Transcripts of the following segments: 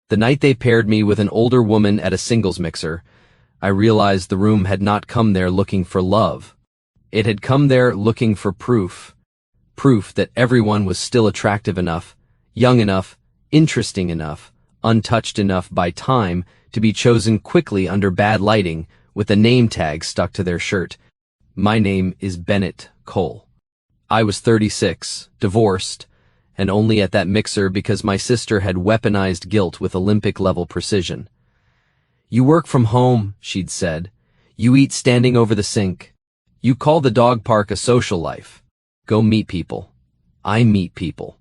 The night they paired me with an older woman at a singles mixer, I realized the room had not come there looking for love. It had come there looking for proof. Proof that everyone was still attractive enough, young enough, interesting enough, untouched enough by time to be chosen quickly under bad lighting with a name tag stuck to their shirt. My name is Bennett Cole. I was 36, divorced, and only at that mixer because my sister had weaponized guilt with Olympic-level precision. You work from home, she'd said. You eat standing over the sink. You call the dog park a social life. Go meet people. I meet people.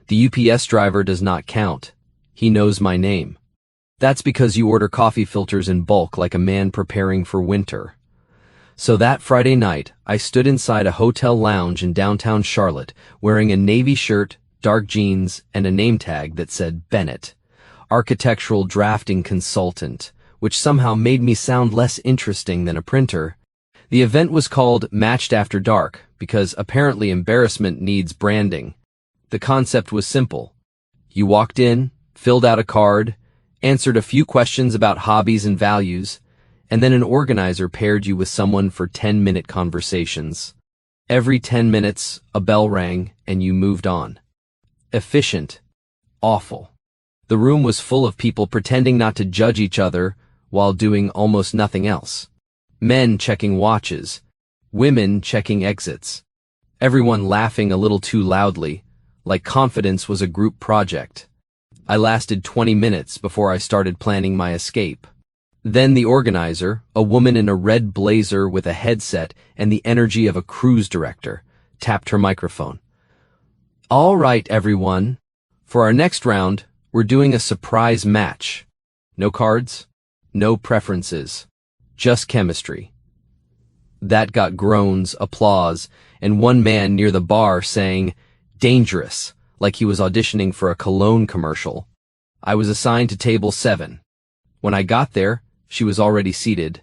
The UPS driver does not count. He knows my name. That's because you order coffee filters in bulk like a man preparing for winter. So that Friday night, I stood inside a hotel lounge in downtown Charlotte, wearing a navy shirt, dark jeans, and a name tag that said Bennett, architectural drafting consultant, which somehow made me sound less interesting than a printer. The event was called Matched After Dark because apparently embarrassment needs branding. The concept was simple. You walked in, filled out a card, answered a few questions about hobbies and values, and then an organizer paired you with someone for 10-minute conversations. Every 10 minutes, a bell rang, and you moved on. Efficient. Awful. The room was full of people pretending not to judge each other while doing almost nothing else. Men checking watches. Women checking exits. Everyone laughing a little too loudly, like confidence was a group project. I lasted 20 minutes before I started planning my escape. Then the organizer, a woman in a red blazer with a headset and the energy of a cruise director, tapped her microphone. All right, everyone. For our next round, we're doing a surprise match. No cards, no preferences, just chemistry. That got groans, applause, and one man near the bar saying, "Dangerous," like he was auditioning for a cologne commercial. I was assigned to table 7. When I got there, she was already seated,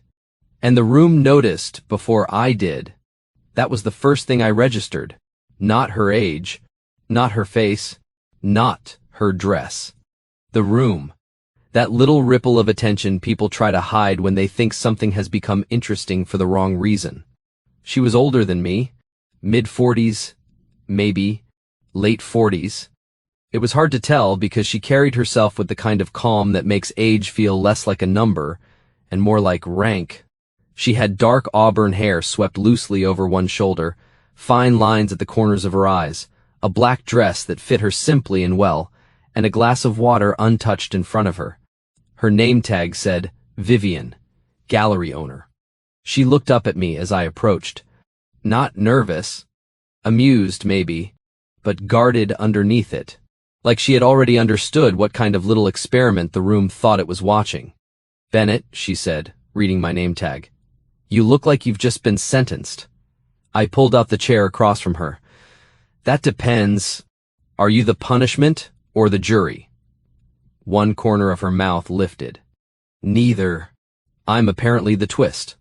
and the room noticed before I did. That was the first thing I registered. Not her age, not her face, not her dress. The room. That little ripple of attention people try to hide when they think something has become interesting for the wrong reason. She was older than me, mid-40s, maybe, late 40s. It was hard to tell because she carried herself with the kind of calm that makes age feel less like a number and more like rank. She had dark auburn hair swept loosely over one shoulder, fine lines at the corners of her eyes, a black dress that fit her simply and well, and a glass of water untouched in front of her. Her name tag said, Vivian, gallery owner. She looked up at me as I approached. Not nervous, amused maybe, but guarded underneath it, like she had already understood what kind of little experiment the room thought it was watching. Bennett, she said, reading my name tag. You look like you've just been sentenced. I pulled out the chair across from her. That depends. Are you the punishment or the jury? One corner of her mouth lifted. Neither. I'm apparently the twist.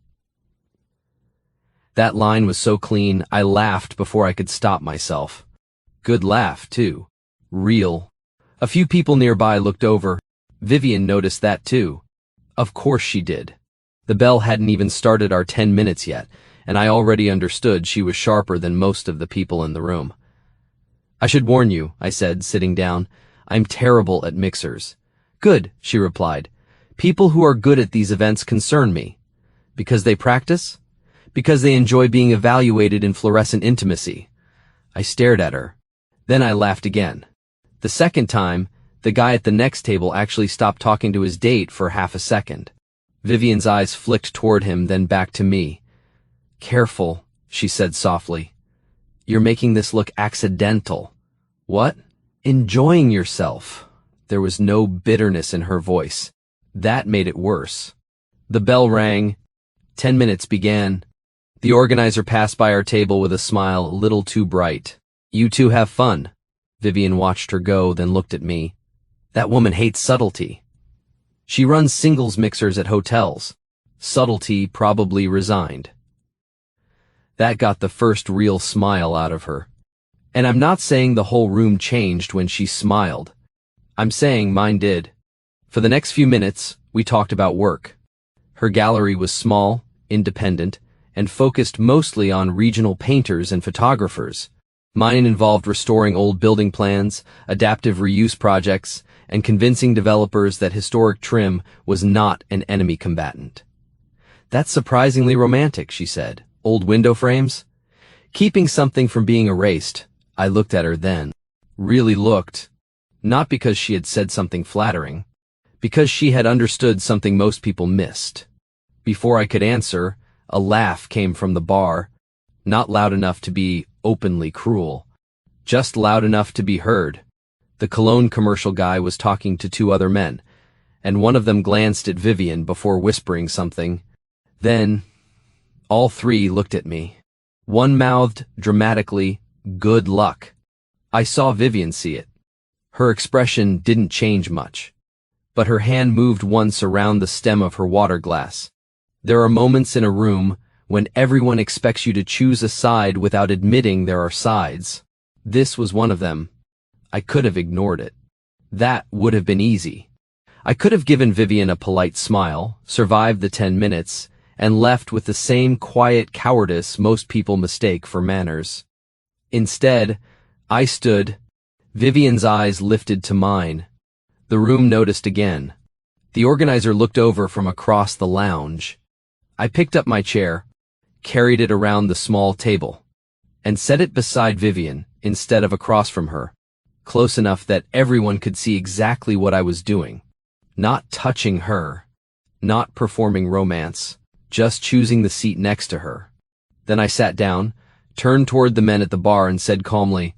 That line was so clean, I laughed before I could stop myself. Good laugh, too. Real. A few people nearby looked over. Vivian noticed that, too. Of course she did. The bell hadn't even started our 10 minutes yet, and I already understood she was sharper than most of the people in the room. I should warn you, I said, sitting down. I'm terrible at mixers. Good, she replied. People who are good at these events concern me. Because they practice? Because they enjoy being evaluated in fluorescent intimacy. I stared at her. Then I laughed again. The second time, the guy at the next table actually stopped talking to his date for half a second. Vivian's eyes flicked toward him, then back to me. Careful, she said softly. You're making this look accidental. What? Enjoying yourself. There was no bitterness in her voice. That made it worse. The bell rang. 10 minutes began. The organizer passed by our table with a smile a little too bright. You two have fun. Vivian watched her go, then looked at me. That woman hates subtlety. She runs singles mixers at hotels. Subtlety probably resigned. That got the first real smile out of her. And I'm not saying the whole room changed when she smiled. I'm saying mine did. For the next few minutes, we talked about work. Her gallery was small, independent, and focused mostly on regional painters and photographers. Mine involved restoring old building plans, adaptive reuse projects, and convincing developers that historic trim was not an enemy combatant. That's surprisingly romantic, she said. Old window frames? Keeping something from being erased. I looked at her then. Really looked. Not because she had said something flattering. Because she had understood something most people missed. Before I could answer, a laugh came from the bar. Not loud enough to be openly cruel. Just loud enough to be heard. The cologne commercial guy was talking to two other men, and one of them glanced at Vivian before whispering something. Then, all three looked at me. One mouthed dramatically, "Good luck." I saw Vivian see it. Her expression didn't change much, but her hand moved once around the stem of her water glass. There are moments in a room when everyone expects you to choose a side without admitting there are sides. This was one of them. I could have ignored it. That would have been easy. I could have given Vivian a polite smile, survived the 10 minutes, and left with the same quiet cowardice most people mistake for manners. Instead, I stood. Vivian's eyes lifted to mine. The room noticed again. The organizer looked over from across the lounge. I picked up my chair, carried it around the small table, and set it beside Vivian instead of across from her, close enough that everyone could see exactly what I was doing. Not touching her, not performing romance, just choosing the seat next to her. Then I sat down, turned toward the men at the bar and said calmly,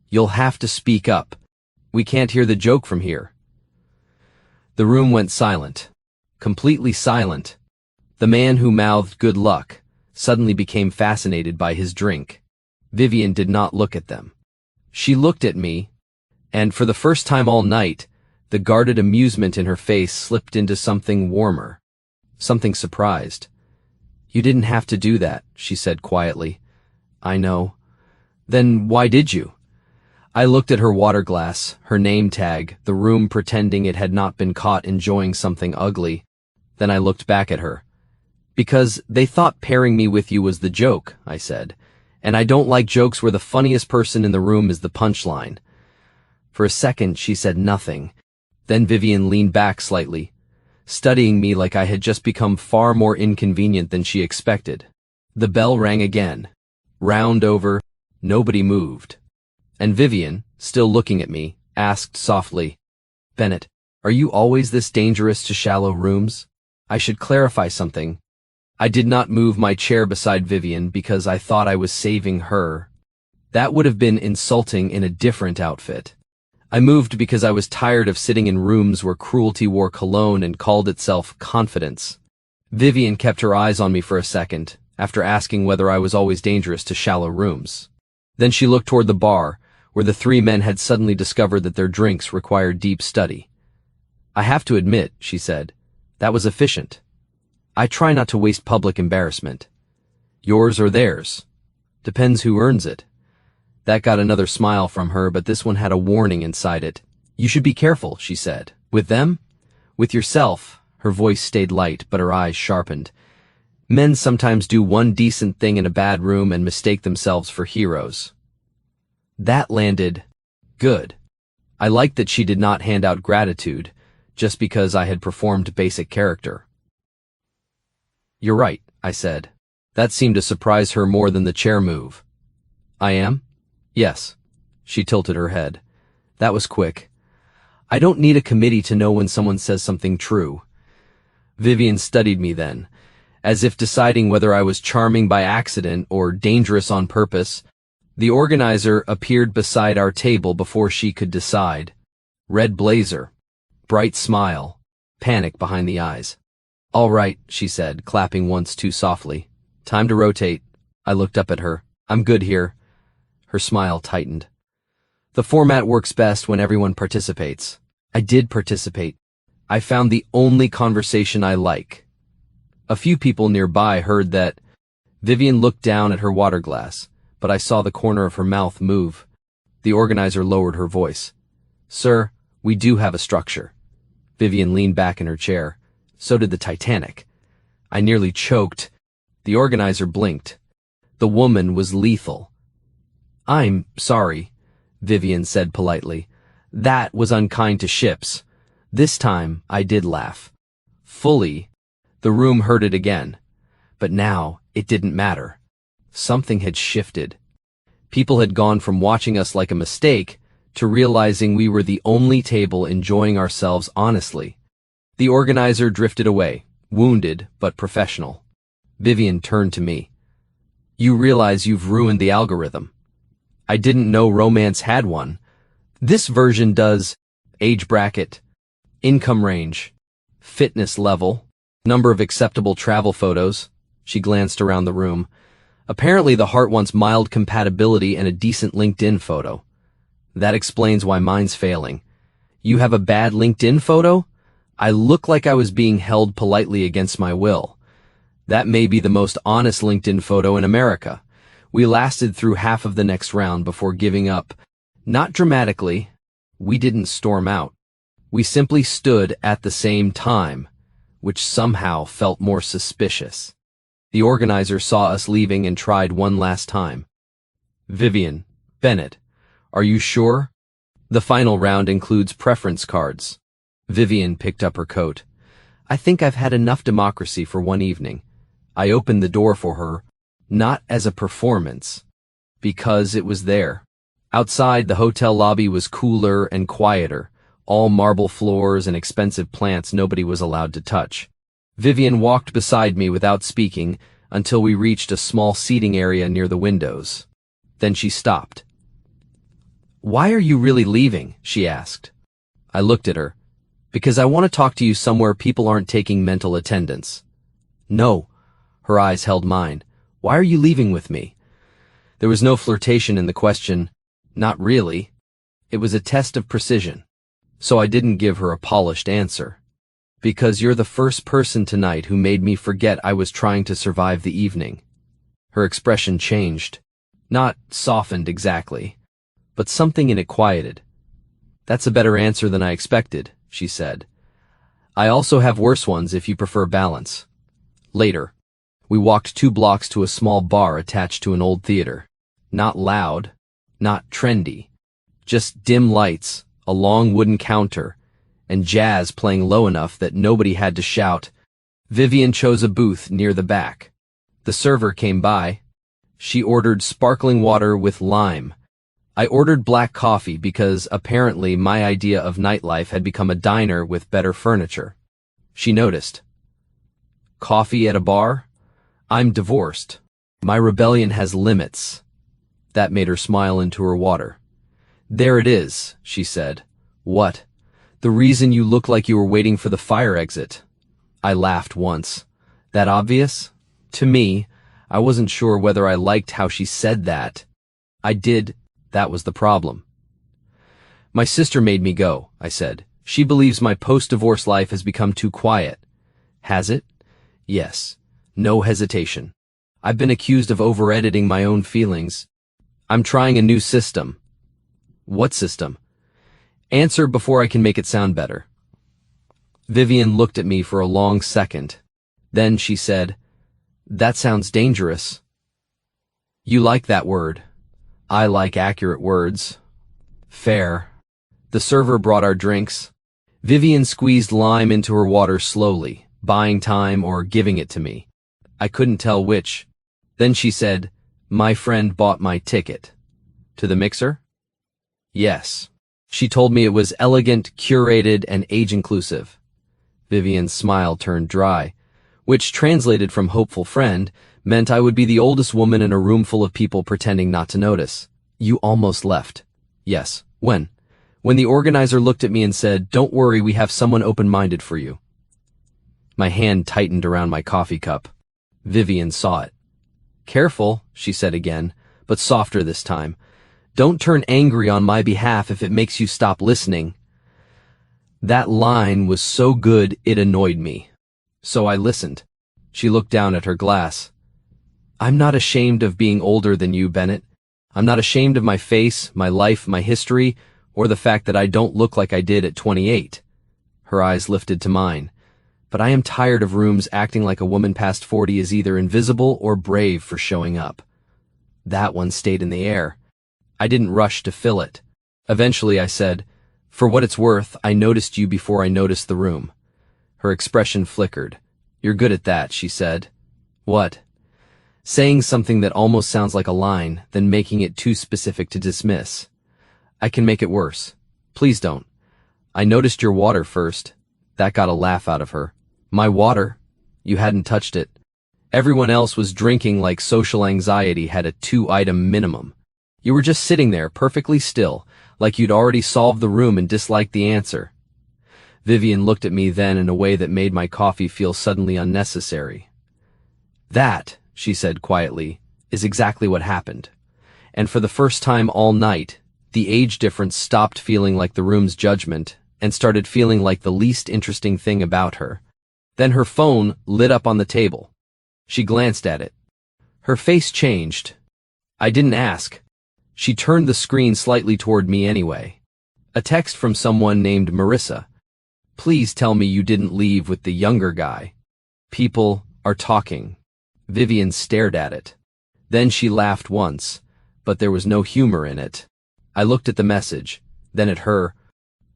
"You'll have to speak up. We can't hear the joke from here." The room went silent. Completely silent. The man who mouthed "good luck" suddenly became fascinated by his drink. Vivian did not look at them. She looked at me, and for the first time all night, the guarded amusement in her face slipped into something warmer. Something surprised. "You didn't have to do that," she said quietly. "I know." "Then why did you?" I looked at her water glass, her name tag, the room pretending it had not been caught enjoying something ugly. Then I looked back at her. "Because they thought pairing me with you was the joke," I said. "And I don't like jokes where the funniest person in the room is the punchline." For a second, she said nothing. Then Vivian leaned back slightly, studying me like I had just become far more inconvenient than she expected. The bell rang again. Round over, nobody moved. And Vivian, still looking at me, asked softly, "Bennett, are you always this dangerous to shallow rooms? I should clarify something." I did not move my chair beside Vivian because I thought I was saving her. That would have been insulting in a different outfit. I moved because I was tired of sitting in rooms where cruelty wore cologne and called itself confidence. Vivian kept her eyes on me for a second, after asking whether I was always dangerous to shallow rooms. Then she looked toward the bar, where the three men had suddenly discovered that their drinks required deep study. "I have to admit," she said, "that was efficient. I try not to waste public embarrassment. Yours or theirs. Depends who earns it." That got another smile from her, but this one had a warning inside it. "You should be careful," she said. "With them? With yourself." Her voice stayed light, but her eyes sharpened. "Men sometimes do one decent thing in a bad room and mistake themselves for heroes." That landed good. I liked that she did not hand out gratitude, just because I had performed basic character. "You're right," I said. That seemed to surprise her more than the chair move. "I am?" "Yes." She tilted her head. That was quick. "I don't need a committee to know when someone says something true." Vivian studied me then, as if deciding whether I was charming by accident or dangerous on purpose. The organizer appeared beside our table before she could decide. Red blazer, bright smile, panic behind the eyes. "All right," she said, clapping once too softly. "Time to rotate." I looked up at her. "I'm good here." Her smile tightened. "The format works best when everyone participates." I did participate. I found the only conversation I like. A few people nearby heard that. Vivian looked down at her water glass, but I saw the corner of her mouth move. The organizer lowered her voice. "Sir, we do have a structure." Vivian leaned back in her chair. So did the Titanic. I nearly choked. The organizer blinked. The woman was lethal. I'm sorry, Vivian said politely. That was unkind to ships. This time, I did laugh. Fully. The room heard it again. But now, it didn't matter. Something had shifted. People had gone from watching us like a mistake to realizing we were the only table enjoying ourselves honestly. The organizer drifted away, wounded but professional. Vivian turned to me. You realize you've ruined the algorithm. I didn't know romance had one. This version does age bracket, income range, fitness level, number of acceptable travel photos. She glanced around the room. Apparently the heart wants mild compatibility and a decent LinkedIn photo. That explains why mine's failing. You have a bad LinkedIn photo? I look like I was being held politely against my will. That may be the most honest LinkedIn photo in America. We lasted through half of the next round before giving up. Not dramatically. We didn't storm out. We simply stood at the same time, which somehow felt more suspicious. The organizer saw us leaving and tried one last time. Vivian, Bennett, are you sure? The final round includes preference cards. Vivian picked up her coat. I think I've had enough democracy for one evening. I opened the door for her, not as a performance, because it was there. Outside, the hotel lobby was cooler and quieter, all marble floors and expensive plants nobody was allowed to touch. Vivian walked beside me without speaking until we reached a small seating area near the windows. Then she stopped. Why are you really leaving? She asked. I looked at her. Because I want to talk to you somewhere people aren't taking mental attendance. No. Her eyes held mine. Why are you leaving with me? There was no flirtation in the question. Not really. It was a test of precision. So I didn't give her a polished answer. Because you're the first person tonight who made me forget I was trying to survive the evening. Her expression changed. Not softened exactly, but something in it quieted. That's a better answer than I expected, she said. I also have worse ones if you prefer balance. Later, we walked 2 blocks to a small bar attached to an old theater. Not loud, not trendy, just dim lights, a long wooden counter, and jazz playing low enough that nobody had to shout. Vivian chose a booth near the back. The server came by. She ordered sparkling water with lime. I ordered black coffee because apparently my idea of nightlife had become a diner with better furniture. She noticed. Coffee at a bar? I'm divorced. My rebellion has limits. That made her smile into her water. There it is, she said. What? The reason you look like you were waiting for the fire exit. I laughed once. That obvious? To me, I wasn't sure whether I liked how she said that. I did. That was the problem. My sister made me go, I said. She believes my post-divorce life has become too quiet. Has it? Yes. No hesitation. I've been accused of over-editing my own feelings. I'm trying a new system. What system? Answer before I can make it sound better. Vivian looked at me for a long second. Then she said, That sounds dangerous. You like that word. I like accurate words. Fair. The server brought our drinks. Vivian squeezed lime into her water slowly, buying time or giving it to me. I couldn't tell which. Then she said, My friend bought my ticket. To the mixer? Yes. She told me it was elegant, curated, and age-inclusive. Vivian's smile turned dry, which, translated from hopeful friend, meant I would be the oldest woman in a room full of people pretending not to notice. You almost left. Yes. When? When the organizer looked at me and said, Don't worry, we have someone open-minded for you. My hand tightened around my coffee cup. Vivian saw it. Careful, she said again, but softer this time. Don't turn angry on my behalf if it makes you stop listening. That line was so good it annoyed me. So I listened. She looked down at her glass. I'm not ashamed of being older than you, Bennett. I'm not ashamed of my face, my life, my history, or the fact that I don't look like I did at 28. Her eyes lifted to mine. But I am tired of rooms acting like a woman past 40 is either invisible or brave for showing up. That one stayed in the air. I didn't rush to fill it. Eventually I said, "For what it's worth, I noticed you before I noticed the room." Her expression flickered. "You're good at that," she said. "What?" "Saying something that almost sounds like a line, then making it too specific to dismiss. I can make it worse. Please don't. I noticed your water first." That got a laugh out of her. "My water? You hadn't touched it." Everyone else was drinking like social anxiety had a 2-item minimum. You were just sitting there, perfectly still, like you'd already solved the room and disliked the answer. Vivian looked at me then in a way that made my coffee feel suddenly unnecessary. "That," she said quietly, "is exactly what happened." And for the first time all night, the age difference stopped feeling like the room's judgment and started feeling like the least interesting thing about her. Then her phone lit up on the table. She glanced at it. Her face changed. I didn't ask. She turned the screen slightly toward me anyway. A text from someone named Marissa. "Please tell me you didn't leave with the younger guy. People are talking." Vivian stared at it. Then she laughed once, but there was no humor in it. I looked at the message, then at her,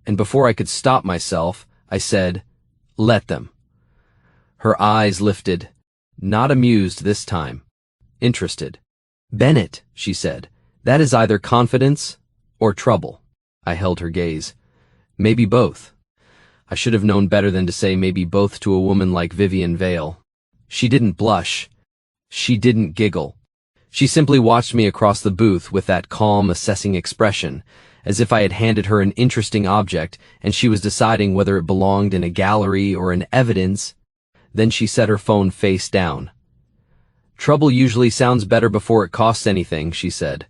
and before I could stop myself, I said, "Let them." Her eyes lifted, not amused this time, interested. "Bennett," she said, "that is either confidence or trouble." I held her gaze. "Maybe both." I should have known better than to say maybe both to a woman like Vivian Vale. She didn't blush. She didn't giggle. She simply watched me across the booth with that calm, assessing expression, as if I had handed her an interesting object and she was deciding whether it belonged in a gallery or in evidence. Then she set her phone face down. "Trouble usually sounds better before it costs anything," she said.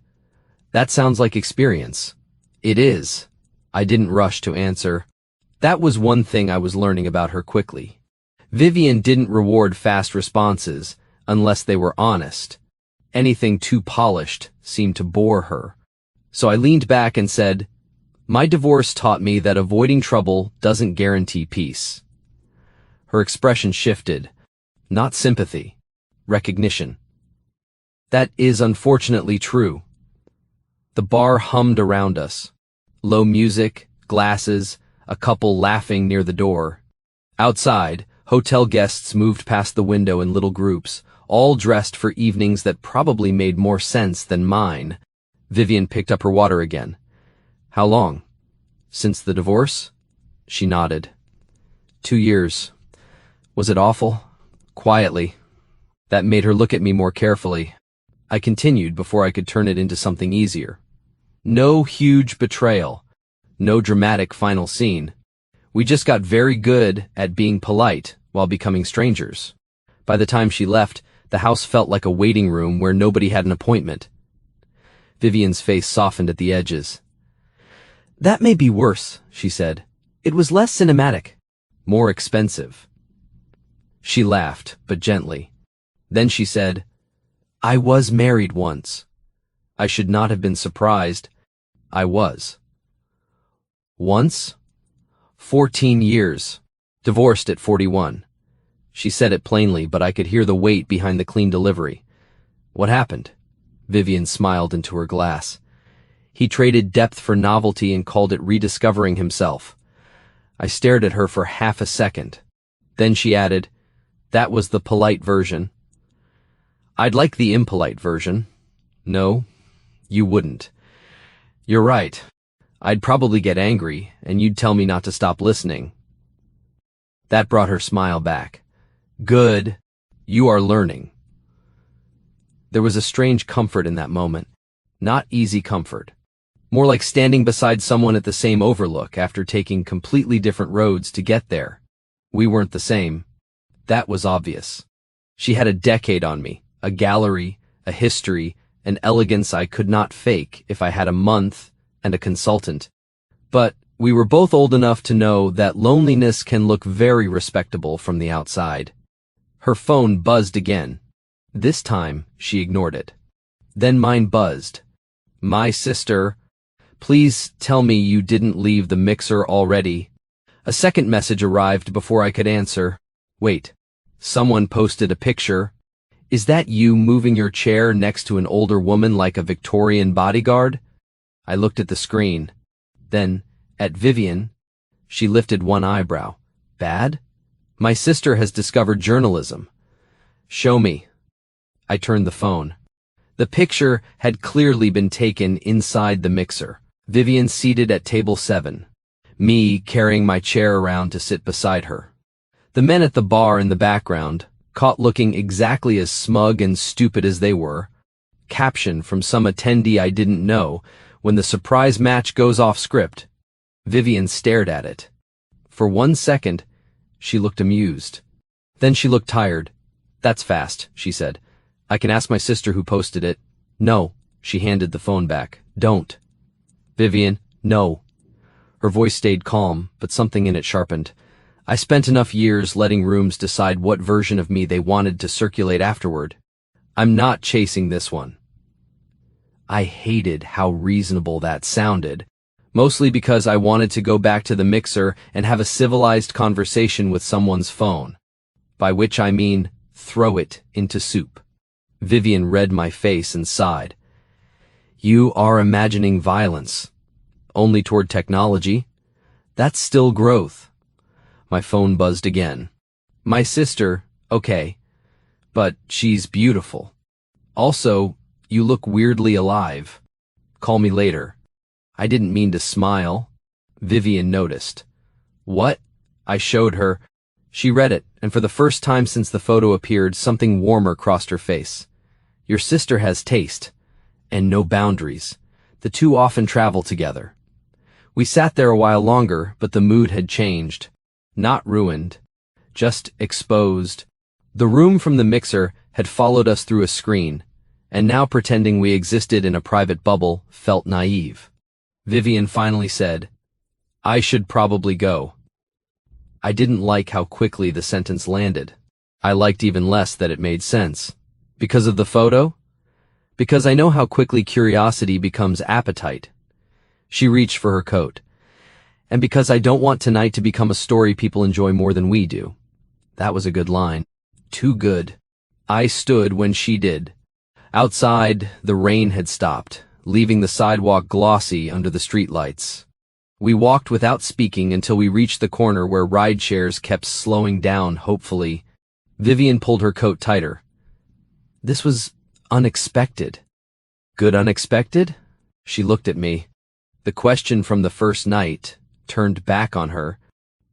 "That sounds like experience." "It is." I didn't rush to answer. That was one thing I was learning about her quickly. Vivian didn't reward fast responses unless they were honest. Anything too polished seemed to bore her. So I leaned back and said, "My divorce taught me that avoiding trouble doesn't guarantee peace." Her expression shifted. Not sympathy. Recognition. "That is unfortunately true." The bar hummed around us. Low music, glasses, a couple laughing near the door. Outside, hotel guests moved past the window in little groups, all dressed for evenings that probably made more sense than mine. Vivian picked up her water again. "How long?" "Since the divorce?" She nodded. 2 years. "Was it awful?" Quietly. That made her look at me more carefully. I continued before I could turn it into something easier. "No huge betrayal. No dramatic final scene. We just got very good at being polite while becoming strangers. By the time she left, the house felt like a waiting room where nobody had an appointment." Vivian's face softened at the edges. "That may be worse," she said. "It was less cinematic. More expensive." She laughed, but gently. Then she said, "I was married once." I should not have been surprised. I was. "Once?" 14 years. Divorced at 41. She said it plainly, but I could hear the weight behind the clean delivery. "What happened?" Vivian smiled into her glass. "He traded depth for novelty and called it rediscovering himself." I stared at her for half a second. Then she added, "That was the polite version." "I'd like the impolite version." "No, you wouldn't." "You're right. I'd probably get angry, and you'd tell me not to stop listening." That brought her smile back. "Good. You are learning." There was a strange comfort in that moment. Not easy comfort. More like standing beside someone at the same overlook after taking completely different roads to get there. We weren't the same. That was obvious. She had a decade on me, a gallery, a history, an elegance I could not fake if I had a month and a consultant. But we were both old enough to know that loneliness can look very respectable from the outside. Her phone buzzed again. This time, she ignored it. Then mine buzzed. "My sister. Please tell me you didn't leave the mixer already." A second message arrived before I could answer. Wait. Someone posted a picture. Is that you moving your chair next to an older woman like a Victorian bodyguard? I looked at the screen. Then, at Vivian. She lifted one eyebrow. Bad? My sister has discovered journalism. Show me. I turned the phone. The picture had clearly been taken inside the mixer. Vivian seated at table 7. Me carrying my chair around to sit beside her. The men at the bar in the background, caught looking exactly as smug and stupid as they were. Caption from some attendee I didn't know, when the surprise match goes off script. Vivian stared at it. For 1 second, she looked amused. Then she looked tired. That's fast, she said. I can ask my sister who posted it. No, she handed the phone back. Don't. Vivian, no. Her voice stayed calm, but something in it sharpened. I spent enough years letting rooms decide what version of me they wanted to circulate afterward. I'm not chasing this one. I hated how reasonable that sounded, mostly because I wanted to go back to the mixer and have a civilized conversation with someone's phone. By which I mean, throw it into soup. Vivian read my face and sighed. You are imagining violence. Only toward technology. That's still growth. My phone buzzed again. My sister, okay, but she's beautiful. Also, you look weirdly alive. Call me later. I didn't mean to smile. Vivian noticed. What? I showed her. She read it, and for the first time since the photo appeared, something warmer crossed her face. Your sister has taste, and no boundaries. The two often travel together. We sat there a while longer, but the mood had changed. Not ruined, just exposed. The room from the mixer had followed us through a screen, and now pretending we existed in a private bubble felt naive. Vivian finally said, I should probably go. I didn't like how quickly the sentence landed. I liked even less that it made sense. Because of the photo? Because I know how quickly curiosity becomes appetite. She reached for her coat. And because I don't want tonight to become a story people enjoy more than we do. That was a good line. Too good. I stood when she did. Outside, the rain had stopped, leaving the sidewalk glossy under the streetlights. We walked without speaking until we reached the corner where ride shares kept slowing down hopefully. Vivian pulled her coat tighter. This was unexpected. Good unexpected? She looked at me. The question from the first night turned back on her.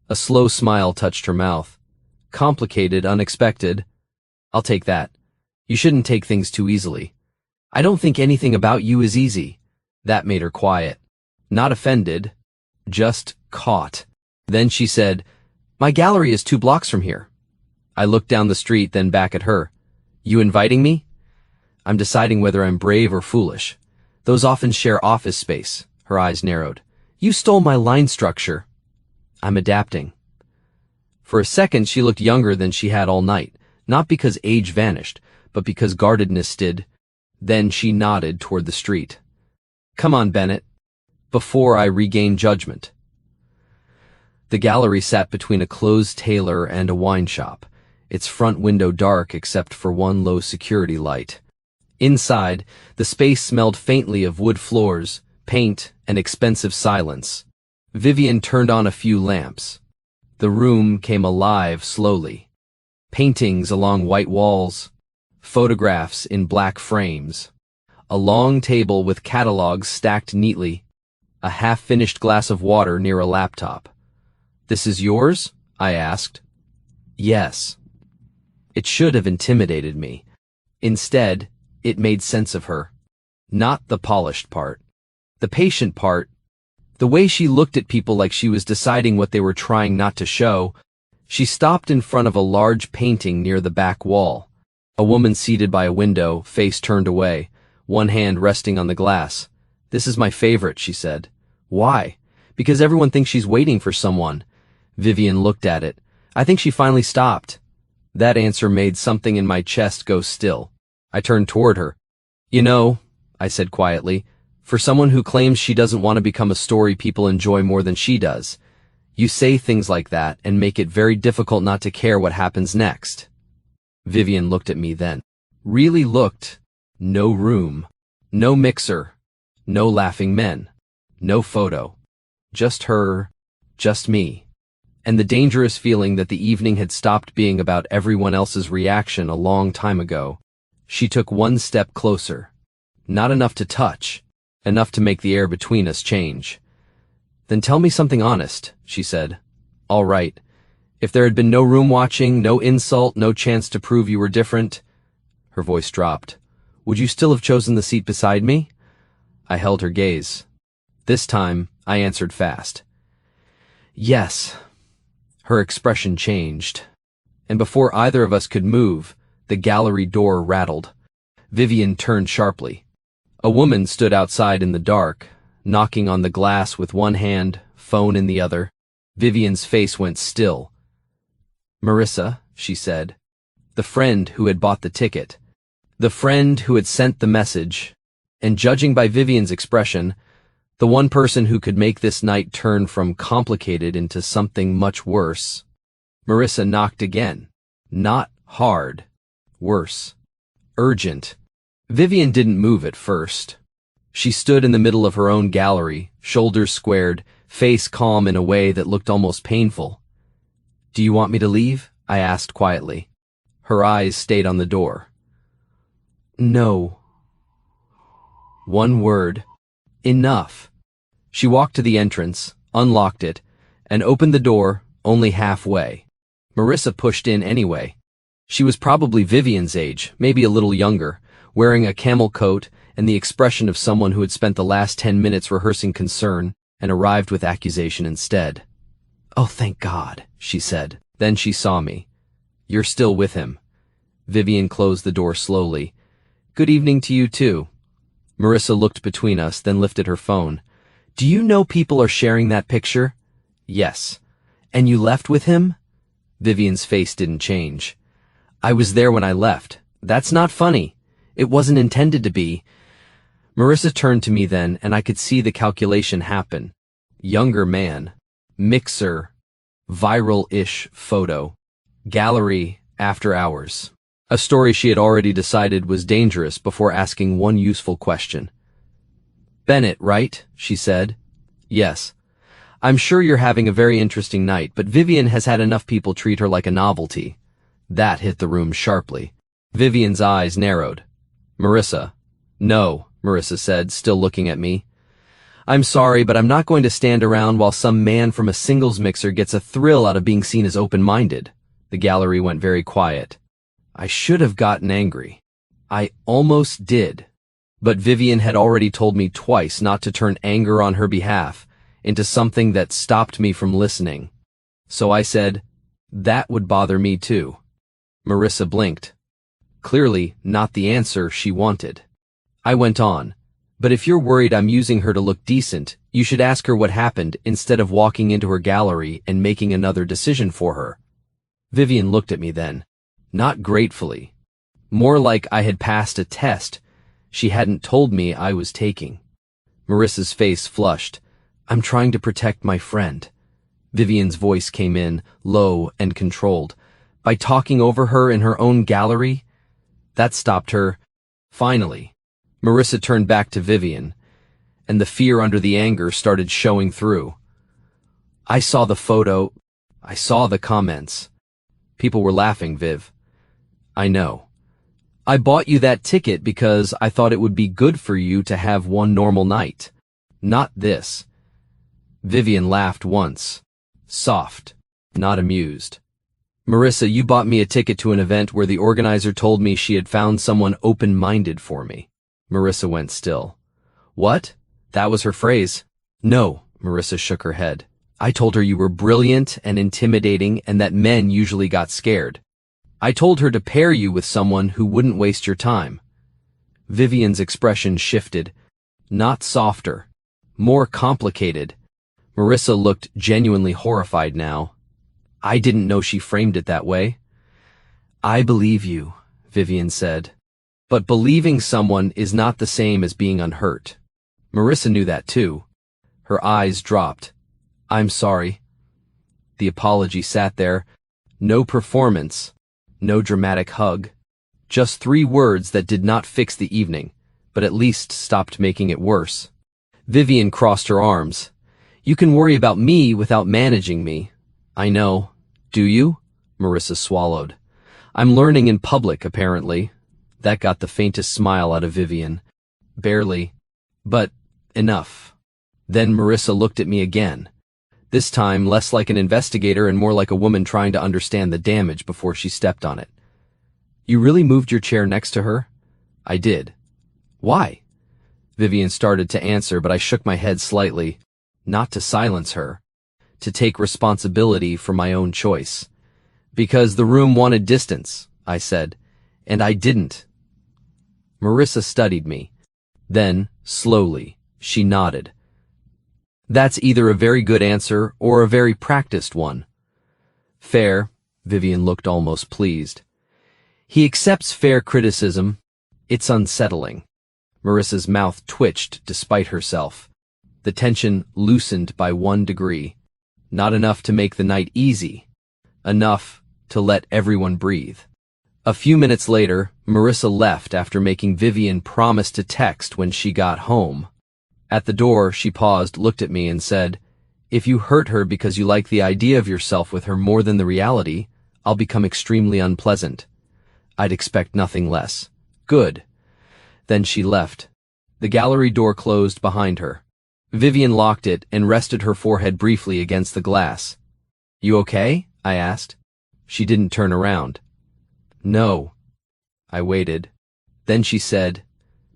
A slow smile touched her mouth. Complicated, unexpected. I'll take that. You shouldn't take things too easily. I don't think anything about you is easy. That made her quiet. Not offended, just caught. Then she said, My gallery is 2 blocks from here. I looked down the street, then back at her. You inviting me? I'm deciding whether I'm brave or foolish. Those often share office space. Her eyes narrowed. You stole my line structure. I'm adapting. For a second, she looked younger than she had all night, not because age vanished, but because guardedness did. Then she nodded toward the street. Come on, Bennett. Before I regained judgment. The gallery sat between a closed tailor and a wine shop, its front window dark except for one low security light. Inside, the space smelled faintly of wood floors, paint, and expensive silence. Vivian turned on a few lamps. The room came alive slowly. Paintings along white walls, photographs in black frames, a long table with catalogs stacked neatly, a half-finished glass of water near a laptop. This is yours? I asked. Yes. It should have intimidated me. Instead, it made sense of her. Not the polished part. The patient part. The way she looked at people like she was deciding what they were trying not to show. She stopped in front of a large painting near the back wall. A woman seated by a window, face turned away, one hand resting on the glass. This is my favorite, she said. Why? Because everyone thinks she's waiting for someone. Vivian looked at it. I think she finally stopped. That answer made something in my chest go still. I turned toward her. You know, I said quietly, for someone who claims she doesn't want to become a story people enjoy more than she does, You say things like that and make it very difficult not to care what happens next. Vivian looked at me then. Really looked. No room. No mixer. No laughing men. No photo. Just her. Just me. And the dangerous feeling that the evening had stopped being about everyone else's reaction a long time ago. She took one step closer. Not enough to touch. Enough to make the air between us change. Then tell me something honest, she said. All right. If there had been no room watching, no insult, no chance to prove you were different, her voice dropped, would you still have chosen the seat beside me? I held her gaze. This time, I answered fast. Yes. Her expression changed. And before either of us could move, the gallery door rattled. Vivian turned sharply. A woman stood outside in the dark, knocking on the glass with one hand, phone in the other. Vivian's face went still. Marissa, she said. The friend who had bought the ticket. The friend who had sent the message. And judging by Vivian's expression, the one person who could make this night turn from complicated into something much worse. Marissa knocked again. Not hard. Worse. Urgent. Vivian didn't move at first. She stood in the middle of her own gallery, shoulders squared, face calm in a way that looked almost painful. Do you want me to leave? I asked quietly. Her eyes stayed on the door. No. One word. Enough. She walked to the entrance, unlocked it, and opened the door only halfway. Marissa pushed in anyway. She was probably Vivian's age, maybe a little younger, wearing a camel coat and the expression of someone who had spent the last 10 minutes rehearsing concern and arrived with accusation instead. Oh, thank God, she said. Then she saw me. You're still with him. Vivian closed the door slowly. Good evening to you too. Marissa looked between us, then lifted her phone. Do you know people are sharing that picture? Yes. And you left with him? Vivian's face didn't change. I was there when I left. That's not funny. It wasn't intended to be. Marissa turned to me then, and I could see the calculation happen. Younger man. Mixer. Viral-ish photo. Gallery after hours. A story she had already decided was dangerous before asking one useful question. Bennett, right? She said. Yes. I'm sure you're having a very interesting night, but Vivian has had enough people treat her like a novelty. That hit the room sharply. Vivian's eyes narrowed. Marissa. No, Marissa said, still looking at me. I'm sorry, but I'm not going to stand around while some man from a singles mixer gets a thrill out of being seen as open-minded. The gallery went very quiet. I should have gotten angry. I almost did. But Vivian had already told me twice not to turn anger on her behalf into something that stopped me from listening. So I said, that would bother me too. Marissa blinked. Clearly not the answer she wanted. I went on. But if you're worried I'm using her to look decent, you should ask her what happened instead of walking into her gallery and making another decision for her. Vivian looked at me then. Not gratefully. More like I had passed a test she hadn't told me I was taking. Marissa's face flushed. I'm trying to protect my friend. Vivian's voice came in, low and controlled. By talking over her in her own gallery? That stopped her. Finally. Marissa turned back to Vivian, and the fear under the anger started showing through. I saw the photo. I saw the comments. People were laughing, Viv. I know. I bought you that ticket because I thought it would be good for you to have one normal night. Not this. Vivian laughed once. Soft, not amused. Marissa, you bought me a ticket to an event where the organizer told me she had found someone open-minded for me. Marissa went still. What? That was her phrase. No, Marissa shook her head. I told her you were brilliant and intimidating and that men usually got scared. I told her to pair you with someone who wouldn't waste your time. Vivian's expression shifted. Not softer. More complicated. Marissa looked genuinely horrified now. I didn't know she framed it that way. I believe you, Vivian said. But believing someone is not the same as being unhurt. Marissa knew that too. Her eyes dropped. I'm sorry. The apology sat there. No performance, no dramatic hug. Just 3 words that did not fix the evening, but at least stopped making it worse. Vivian crossed her arms. You can worry about me without managing me. I know. Do you? Marissa swallowed. I'm learning in public, apparently. That got the faintest smile out of Vivian. Barely. But enough. Then Marissa looked at me again. This time less like an investigator and more like a woman trying to understand the damage before she stepped on it. You really moved your chair next to her? I did. Why? Vivian started to answer, but I shook my head slightly. Not to silence her. To take responsibility for my own choice. Because the room wanted distance, I said, and I didn't. Marissa studied me. Then, slowly, she nodded. That's either a very good answer or a very practiced one. Fair. Vivian looked almost pleased. He accepts fair criticism. It's unsettling. Marissa's mouth twitched despite herself. The tension loosened by 1 degree. Not enough to make the night easy. Enough to let everyone breathe. A few minutes later, Marissa left after making Vivian promise to text when she got home. At the door, she paused, looked at me, and said, If you hurt her because you like the idea of yourself with her more than the reality, I'll become extremely unpleasant. I'd expect nothing less. Good. Then she left. The gallery door closed behind her. Vivian locked it and rested her forehead briefly against the glass. You okay? I asked. She didn't turn around. No. I waited. Then she said,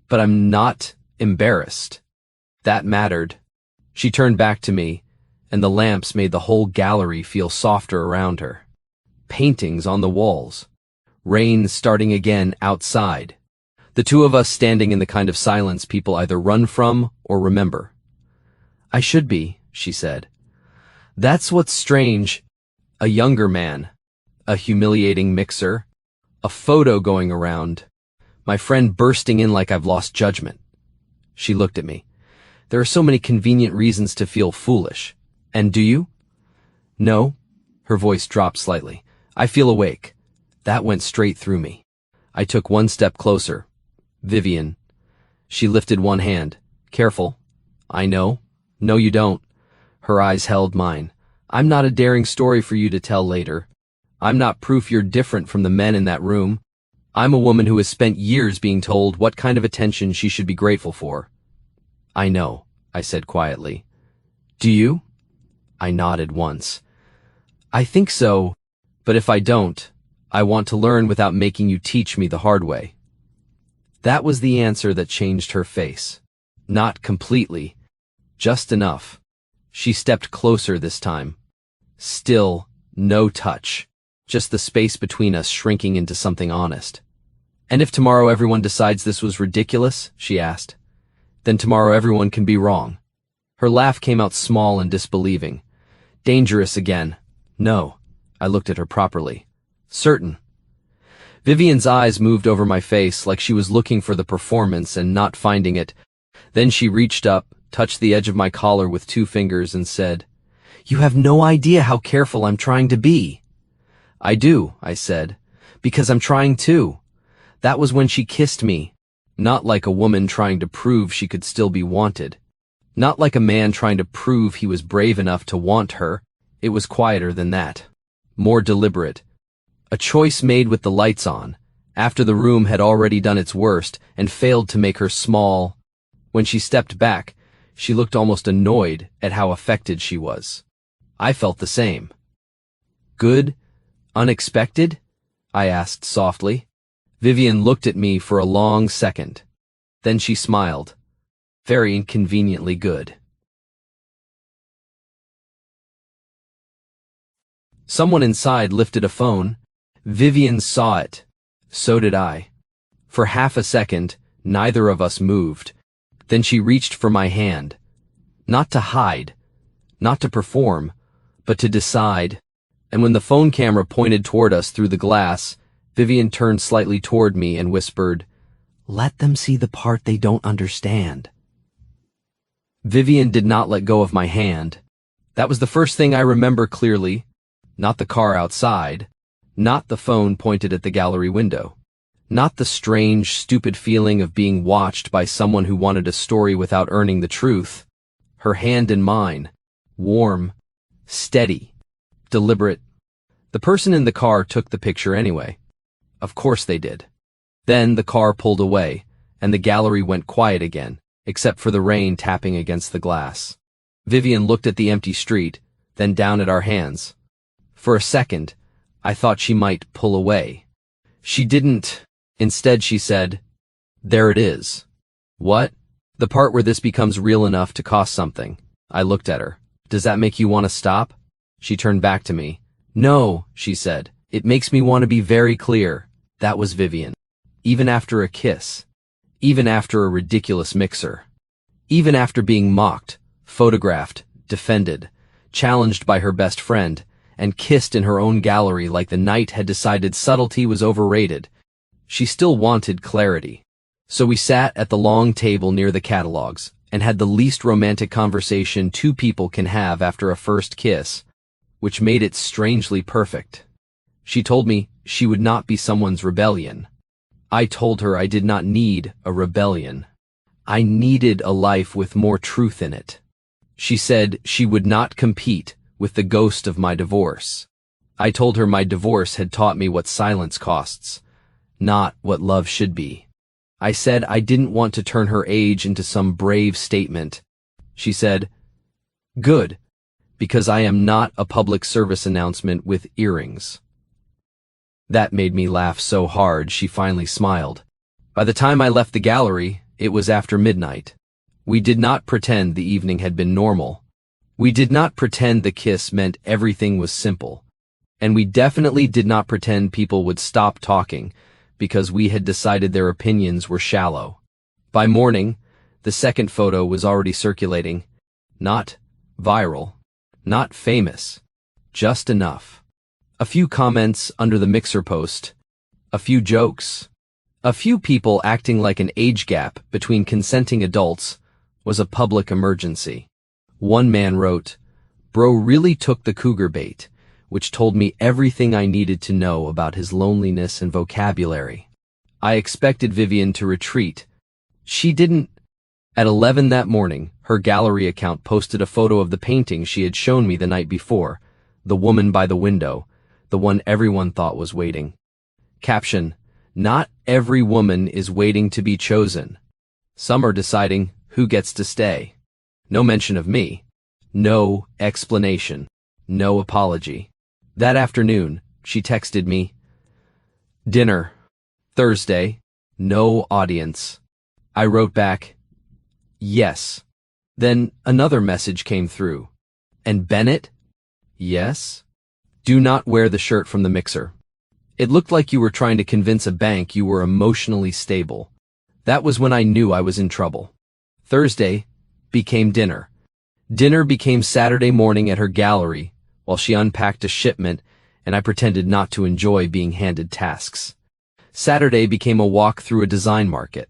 But I'm not embarrassed. That mattered. She turned back to me, and the lamps made the whole gallery feel softer around her. Paintings on the walls. Rain starting again outside. The 2 of us standing in the kind of silence people either run from or remember. I should be, she said. That's what's strange. A younger man. A humiliating mixer. A photo going around. My friend bursting in like I've lost judgment. She looked at me. There are so many convenient reasons to feel foolish. And do you? No. Her voice dropped slightly. I feel awake. That went straight through me. I took 1 step closer. Vivian. She lifted 1 hand. Careful. I know. No, you don't. Her eyes held mine. I'm not a daring story for you to tell later. I'm not proof you're different from the men in that room. I'm a woman who has spent years being told what kind of attention she should be grateful for. I know, I said quietly. Do you? I nodded once. I think so, but if I don't, I want to learn without making you teach me the hard way. That was the answer that changed her face. Not completely. Just enough. She stepped closer this time. Still, no touch. Just the space between us shrinking into something honest. And if tomorrow everyone decides this was ridiculous, she asked, then tomorrow everyone can be wrong. Her laugh came out small and disbelieving. Dangerous again. No. I looked at her properly. Certain. Vivian's eyes moved over my face like she was looking for the performance and not finding it. Then she reached up, touched the edge of my collar with 2 fingers and said, You have no idea how careful I'm trying to be. I do, I said, because I'm trying too. That was when she kissed me. Not like a woman trying to prove she could still be wanted. Not like a man trying to prove he was brave enough to want her. It was quieter than that. More deliberate. A choice made with the lights on, after the room had already done its worst and failed to make her small. When she stepped back, she looked almost annoyed at how affected she was. I felt the same. Good? Unexpected? I asked softly. Vivian looked at me for a long second. Then she smiled. Very inconveniently good. Someone inside lifted a phone. Vivian saw it. So did I. For half a second, neither of us moved. Then she reached for my hand. Not to hide, not to perform, but to decide. And when the phone camera pointed toward us through the glass, Vivian turned slightly toward me and whispered, Let them see the part they don't understand. Vivian did not let go of my hand. That was the first thing I remember clearly, Not the car outside. Not the phone pointed at the gallery window. Not the strange, stupid feeling of being watched by someone who wanted a story without earning the truth. Her hand in mine. Warm. Steady. Deliberate. The person in the car took the picture anyway. Of course they did. Then the car pulled away, and the gallery went quiet again, except for the rain tapping against the glass. Vivian looked at the empty street, then down at our hands. For a second, I thought she might pull away. She didn't. Instead, she said, "There it is." What? The part where this becomes real enough to cost something. I looked at her. Does that make you want to stop? She turned back to me. No, she said. It makes me want to be very clear. That was Vivian. Even after a kiss. Even after a ridiculous mixer. Even after being mocked, photographed, defended, challenged by her best friend, and kissed in her own gallery like the night had decided subtlety was overrated. She still wanted clarity. So we sat at the long table near the catalogs and had the least romantic conversation two people can have after a first kiss, which made it strangely perfect. She told me she would not be someone's rebellion. I told her I did not need a rebellion. I needed a life with more truth in it. She said she would not compete with the ghost of my divorce. I told her my divorce had taught me what silence costs, not what love should be. I said I didn't want to turn her age into some brave statement. She said, "Good, because I am not a public service announcement with earrings." That made me laugh so hard she finally smiled. By the time I left the gallery, it was after midnight. We did not pretend the evening had been normal. We did not pretend the kiss meant everything was simple. And we definitely did not pretend people would stop talking because we had decided their opinions were shallow. By morning, the second photo was already circulating. Not viral. Not famous. Just enough. A few comments under the mixer post. A few jokes. A few people acting like an age gap between consenting adults was a public emergency. One man wrote, "Bro really took the cougar bait," which told me everything I needed to know about his loneliness and vocabulary. I expected Vivian to retreat. She didn't. At 11 that morning, her gallery account posted a photo of the painting she had shown me the night before, the woman by the window, the one everyone thought was waiting. Caption, "Not every woman is waiting to be chosen. Some are deciding who gets to stay." No mention of me. No explanation. No apology. That afternoon, she texted me, "Dinner. Thursday. No audience." I wrote back, "Yes." Then another message came through. "And Bennett?" "Yes." "Do not wear the shirt from the mixer. It looked like you were trying to convince a bank you were emotionally stable." That was when I knew I was in trouble. Thursday became dinner. Dinner became Saturday morning at her gallery while she unpacked a shipment and I pretended not to enjoy being handed tasks. Saturday became a walk through a design market.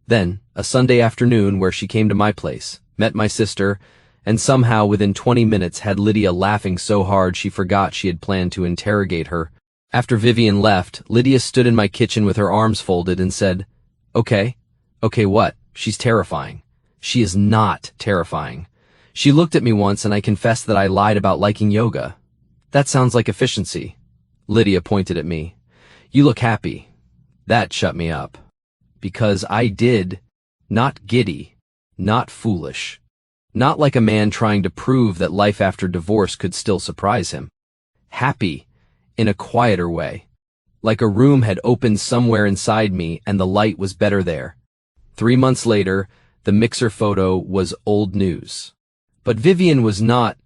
Then, a Sunday afternoon where she came to my place, met my sister, and somehow within 20 minutes had Lydia laughing so hard she forgot she had planned to interrogate her. After Vivian left, Lydia stood in my kitchen with her arms folded and said, Okay what? She's terrifying." She is not terrifying. She looked at me once and I confessed that I lied about liking yoga. "That sounds like efficiency." Lydia pointed at me. "You look happy." That shut me up. Because I did. Not giddy. Not foolish. Not like a man trying to prove that life after divorce could still surprise him. Happy. In a quieter way. Like a room had opened somewhere inside me and the light was better there. 3 months later, the mixer photo was old news. But Vivian was not.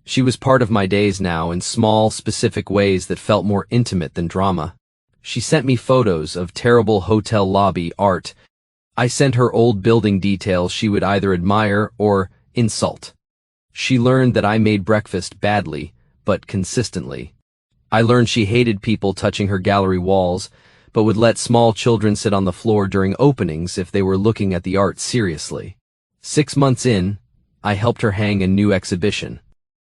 She was part of my days now in small, specific ways that felt more intimate than drama. She sent me photos of terrible hotel lobby art. I sent her old building details she would either admire or insult. She learned that I made breakfast badly, but consistently. I learned she hated people touching her gallery walls, but would let small children sit on the floor during openings if they were looking at the art seriously. 6 months in, I helped her hang a new exhibition.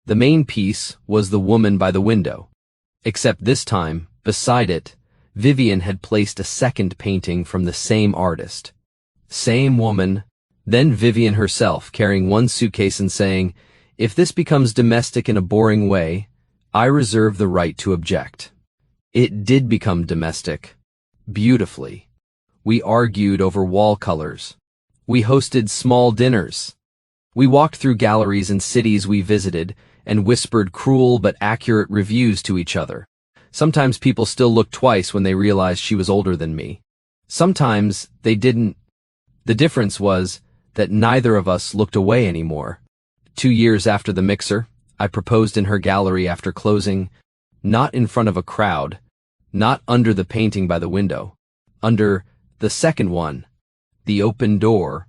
The main piece was the woman by the window. Except this time, beside it, Vivian had placed a second painting from the same artist. Same woman, then Vivian herself carrying one suitcase and saying, "If this becomes domestic in a boring way, I reserve the right to object." It did become domestic. Beautifully. We argued over wall colors. We hosted small dinners. We walked through galleries in cities we visited and whispered cruel but accurate reviews to each other. Sometimes people still looked twice when they realized she was older than me. Sometimes they didn't. The difference was that neither of us looked away anymore. 2 years after the mixer, I proposed in her gallery after closing, not in front of a crowd, not under the painting by the window, under the second one, the open door.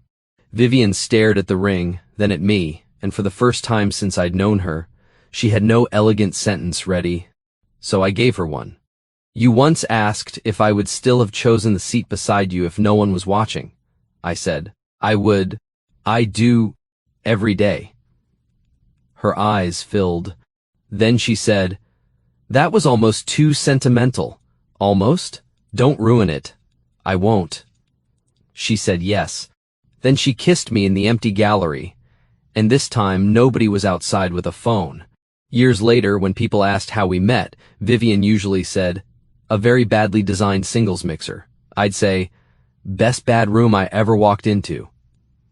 Vivian stared at the ring, then at me, and for the first time since I'd known her, she had no elegant sentence ready, so I gave her one. "You once asked if I would still have chosen the seat beside you if no one was watching," I said. "I would. I do. Every day." Her eyes filled. Then she said, "That was almost too sentimental." "Almost? Don't ruin it." "I won't." She said yes. Then she kissed me in the empty gallery, and this time nobody was outside with a phone. Years later, when people asked how we met, Vivian usually said, "A very badly designed singles mixer." I'd say, "Best bad room I ever walked into."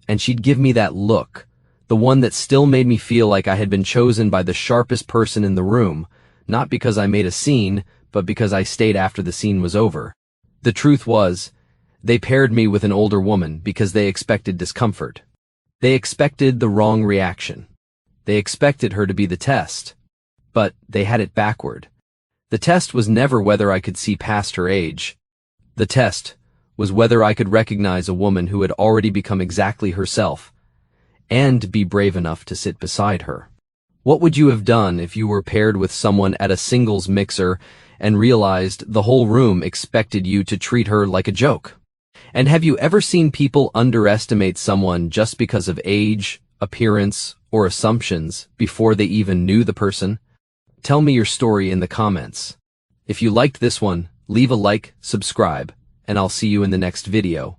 And she'd give me that look, the one that still made me feel like I had been chosen by the sharpest person in the room, not because I made a scene, but because I stayed after the scene was over. The truth was, they paired me with an older woman because they expected discomfort. They expected the wrong reaction. They expected her to be the test. But they had it backward. The test was never whether I could see past her age. The test was whether I could recognize a woman who had already become exactly herself, and be brave enough to sit beside her. What would you have done if you were paired with someone at a singles mixer and realized the whole room expected you to treat her like a joke? And have you ever seen people underestimate someone just because of age, appearance, or assumptions before they even knew the person? Tell me your story in the comments. If you liked this one, leave a like, subscribe, and I'll see you in the next video.